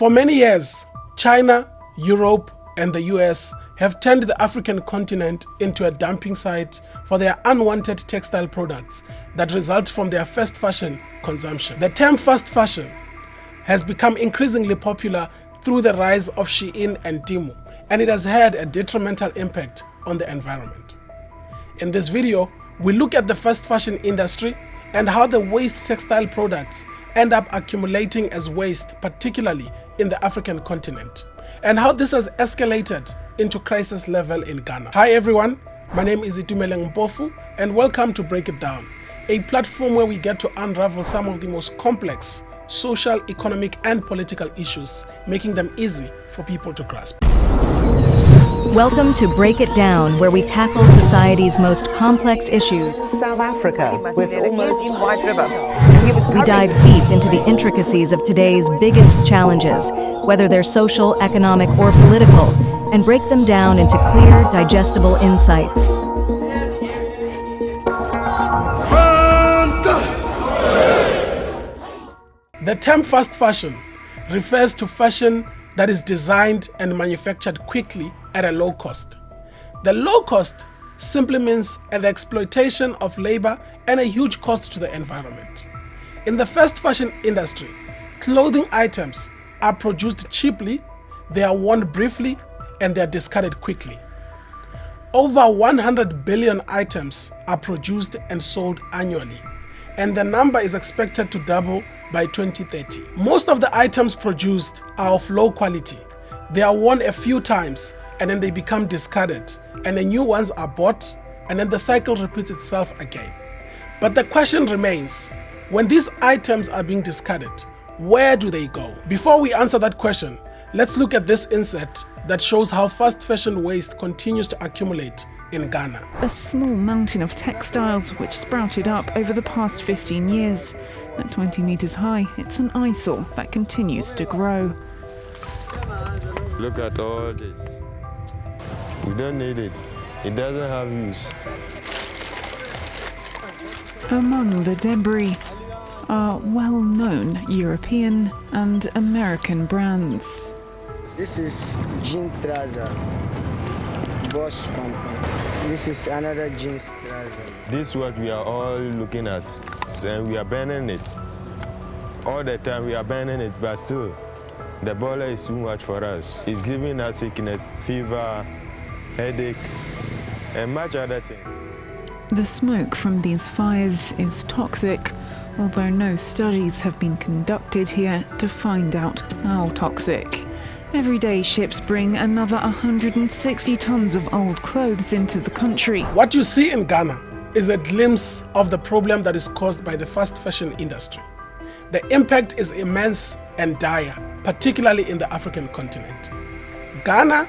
For many years, China, Europe, and the US have turned the African continent into a dumping site for their unwanted textile products that result from their fast fashion consumption. The term fast fashion has become increasingly popular through the rise of Shein and Temu, and it has had a detrimental impact on the environment. In this video, we look at the fast fashion industry and how the waste textile products end up accumulating as waste, particularly in the African continent, and how this has escalated into crisis level in Ghana. Hi everyone, my name is Itumeleng Mpofu and welcome to Break It Down, a platform where we get to unravel some of the most complex social, economic and political issues, making them easy for people to grasp. Welcome to Break It Down, where we tackle society's most complex issues. South Africa, with almost... We dive deep into the intricacies of today's biggest challenges, whether they're social, economic, or political, and break them down into clear, digestible insights. The term fast fashion refers to fashion that is designed and manufactured quickly at a low cost. The low cost simply means the exploitation of labor and a huge cost to the environment. In the fast fashion industry, clothing items are produced cheaply, they are worn briefly, and they are discarded quickly. Over 100 billion items are produced and sold annually, and the number is expected to double by 2030. Most of the items produced are of low quality. They are worn a few times and then they become discarded, and the new ones are bought, and then the cycle repeats itself again. But the question remains, when these items are being discarded, where do they go? Before we answer that question, let's look at this insert that shows how fast fashion waste continues to accumulate in Ghana. A small mountain of textiles which sprouted up over the past 15 years. At 20 meters high, it's an eyesore that continues to grow. Look at all this. We don't need it. It doesn't have use. Among the debris are well-known European and American brands. This is jean trouser, Bosch company. This is another jeans trouser. This is what we are all looking at, and we are burning it. All the time we are burning it, but still, the boiler is too much for us. It's giving us sickness, fever, headache, and much other things. The smoke from these fires is toxic, although no studies have been conducted here to find out how toxic. Every day ships bring another 160 tons of old clothes into the country. What you see in Ghana is a glimpse of the problem that is caused by the fast fashion industry. The impact is immense and dire, particularly in the African continent. Ghana,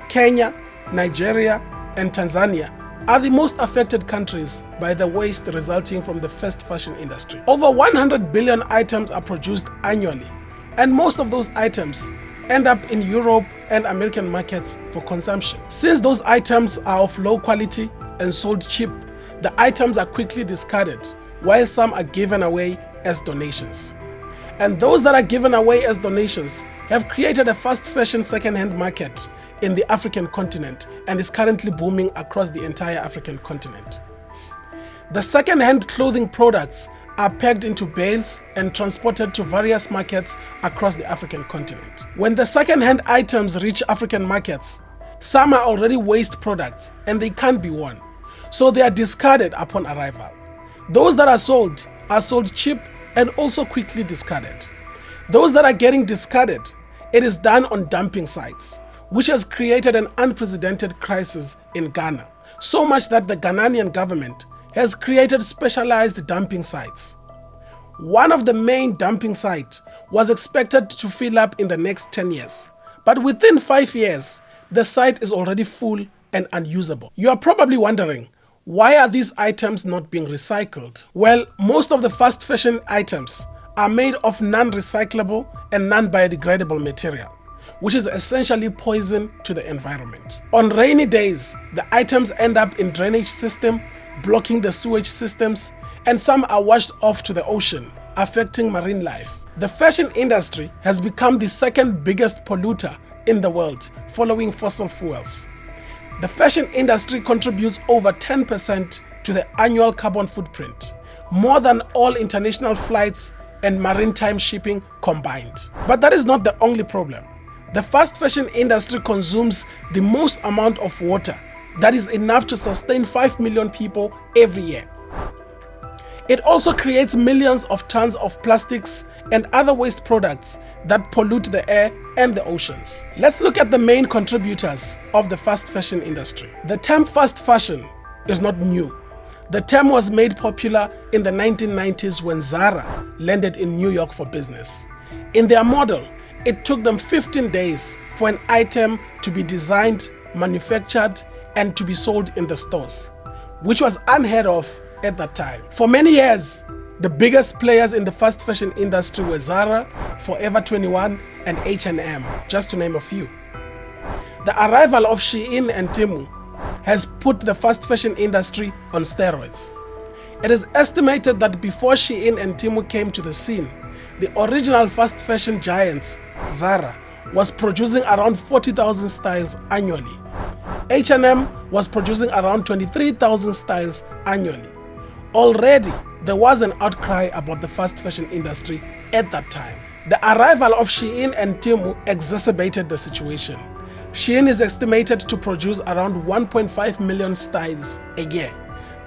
Kenya, Nigeria, and Tanzania are the most affected countries by the waste resulting from the fast fashion industry. Over 100 billion items are produced annually, and most of those items end up in Europe and American markets for consumption. Since those items are of low quality and sold cheap, the items are quickly discarded, while some are given away as donations. And those that are given away as donations have created a fast fashion second-hand market in the African continent and is currently booming across the entire African continent. The second-hand clothing products are packed into bales and transported to various markets across the African continent. When the second-hand items reach African markets, some are already waste products and they can't be worn, so they are discarded upon arrival. Those that are sold cheap and also quickly discarded. Those that are getting discarded, it is done on dumping sites, which has created an unprecedented crisis in Ghana, so much that the Ghanaian government has created specialized dumping sites. One of the main dumping sites was expected to fill up in the next 10 years, but within 5 years, the site is already full and unusable. You are probably wondering, why are these items not being recycled? Well, most of the fast fashion items are made of non-recyclable and non-biodegradable material, which is essentially poison to the environment. On rainy days, the items end up in drainage system, blocking the sewage systems, and some are washed off to the ocean, affecting marine life The fashion industry has become the second biggest polluter in the world, following fossil fuels. The fashion industry contributes over 10% to the annual carbon footprint, more than all international flights and maritime shipping combined. But that is not the only problem. The fast fashion industry consumes the most amount of water, that is enough to sustain 5 million people every year. It also creates millions of tons of plastics and other waste products that pollute the air and the oceans. Let's look at the main contributors of the fast fashion industry. The term fast fashion is not new. The term was made popular in the 1990s when Zara landed in New York for business. In their model, it took them 15 days for an item to be designed, manufactured, and to be sold in the stores, which was unheard of at that time. For many years, the biggest players in the fast fashion industry were Zara, Forever 21, and H&M, just to name a few. The arrival of Shein and Temu has put the fast fashion industry on steroids. It is estimated that before Shein and Temu came to the scene, the original fast fashion giants, Zara, was producing around 40,000 styles annually. H&M was producing around 23,000 styles annually. Already, there was an outcry about the fast fashion industry at that time. The arrival of Shein and Temu exacerbated the situation. Shein is estimated to produce around 1.5 million styles a year.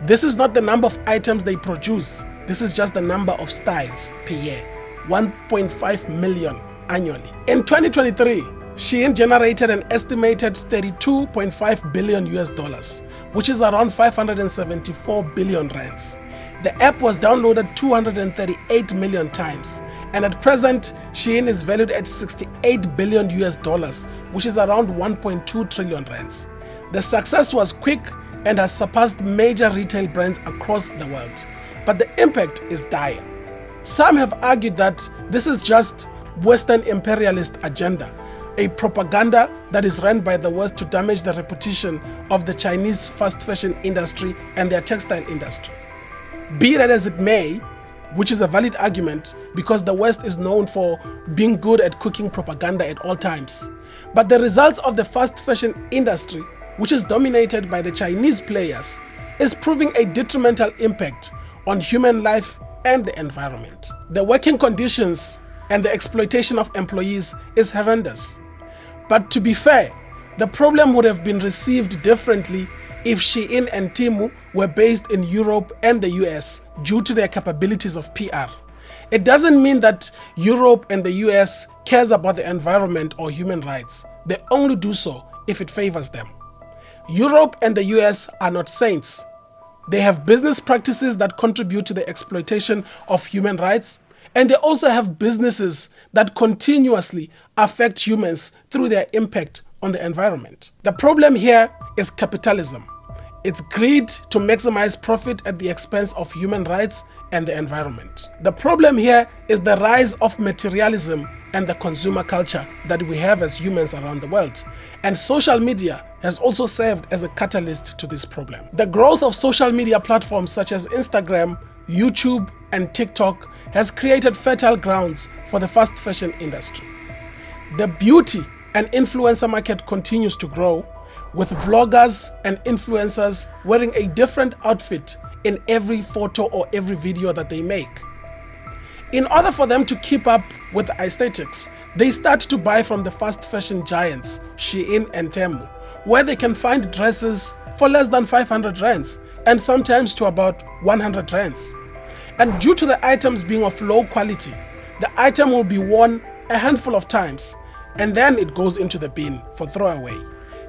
This is not the number of items they produce, this is just the number of styles per year. 1.5 million annually. In 2023, Shein generated an estimated 32.5 billion US dollars, which is around 574 billion rands. The app was downloaded 238 million times, and at present, Shein is valued at 68 billion US dollars, which is around 1.2 trillion rands. The success was quick and has surpassed major retail brands across the world, but the impact is dire. Some have argued that this is just Western imperialist agenda, a propaganda that is run by the West to damage the reputation of the Chinese fast fashion industry and their textile industry. Be that as it may, which is a valid argument because the West is known for being good at cooking propaganda at all times. But the results of the fast fashion industry, which is dominated by the Chinese players, is proving a detrimental impact on human life and the environment. The working conditions and the exploitation of employees is horrendous. But to be fair, the problem would have been received differently if Shein and Temu were based in Europe and the US due to their capabilities of PR. It doesn't mean that Europe and the US cares about the environment or human rights. They only do so if it favors them. Europe and the US are not saints. They have business practices that contribute to the exploitation of human rights, and they also have businesses that continuously affect humans through their impact on the environment. The problem here is capitalism. It's greed to maximize profit at the expense of human rights and the environment. The problem here is the rise of materialism and the consumer culture that we have as humans around the world. And social media has also served as a catalyst to this problem. The growth of social media platforms such as Instagram, YouTube, and TikTok has created fertile grounds for the fast fashion industry. The beauty and influencer market continues to grow, with vloggers and influencers wearing a different outfit in every photo or every video that they make. In order for them to keep up with the aesthetics, they start to buy from the fast fashion giants, Shein and Temu, where they can find dresses for less than 500 rands and sometimes to about 100 rands. And due to the items being of low quality, the item will be worn a handful of times and then it goes into the bin for throwaway.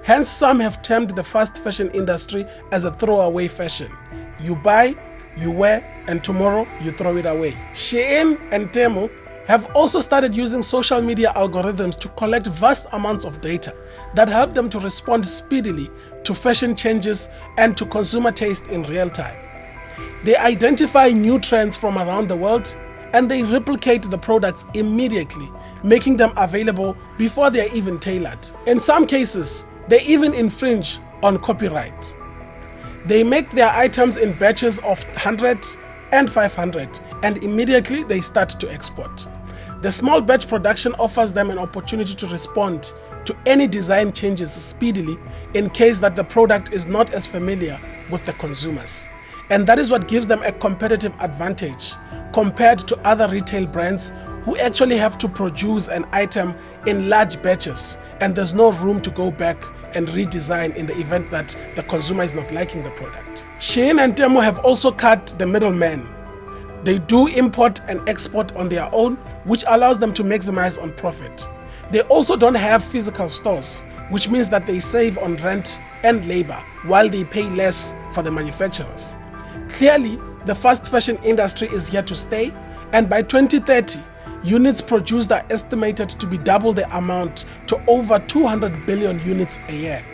Hence, some have termed the fast fashion industry as a throwaway fashion. You buy, you wear, and tomorrow you throw it away. Shein and Temu have also started using social media algorithms to collect vast amounts of data that help them to respond speedily to fashion changes and to consumer taste in real time. They identify new trends from around the world and they replicate the products immediately, making them available before they are even tailored. In some cases, they even infringe on copyright. They make their items in batches of 100 and 500 and immediately they start to export. The small batch production offers them an opportunity to respond to any design changes speedily in case that the product is not as familiar with the consumers. And that is what gives them a competitive advantage compared to other retail brands who actually have to produce an item in large batches and there's no room to go back and redesign in the event that the consumer is not liking the product. Shein and Temu have also cut the middleman. They do import and export on their own, which allows them to maximize on profit. They also don't have physical stores, which means that they save on rent and labor while they pay less for the manufacturers. Clearly, the fast fashion industry is here to stay, and by 2030, units produced are estimated to be double the amount to over 200 billion units a year.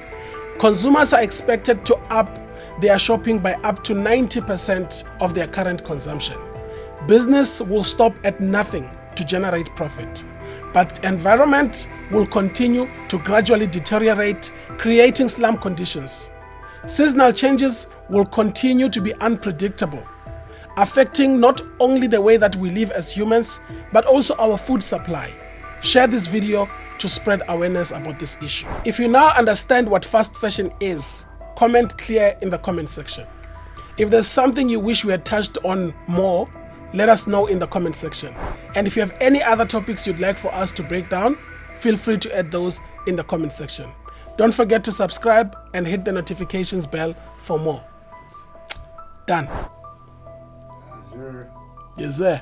Consumers are expected to up their shopping by up to 90% of their current consumption. Business will stop at nothing to generate profit, but the environment will continue to gradually deteriorate, creating slum conditions. Seasonal changes will continue to be unpredictable, affecting not only the way that we live as humans, but also our food supply. Share this video to spread awareness about this issue. If you now understand what fast fashion is, comment clear in the comment section. If there's something you wish we had touched on more, let us know in the comment section. And if you have any other topics you'd like for us to break down, feel free to add those in the comment section. Don't forget to subscribe and hit the notifications bell for more. Done. Yes, sir. Yes, sir.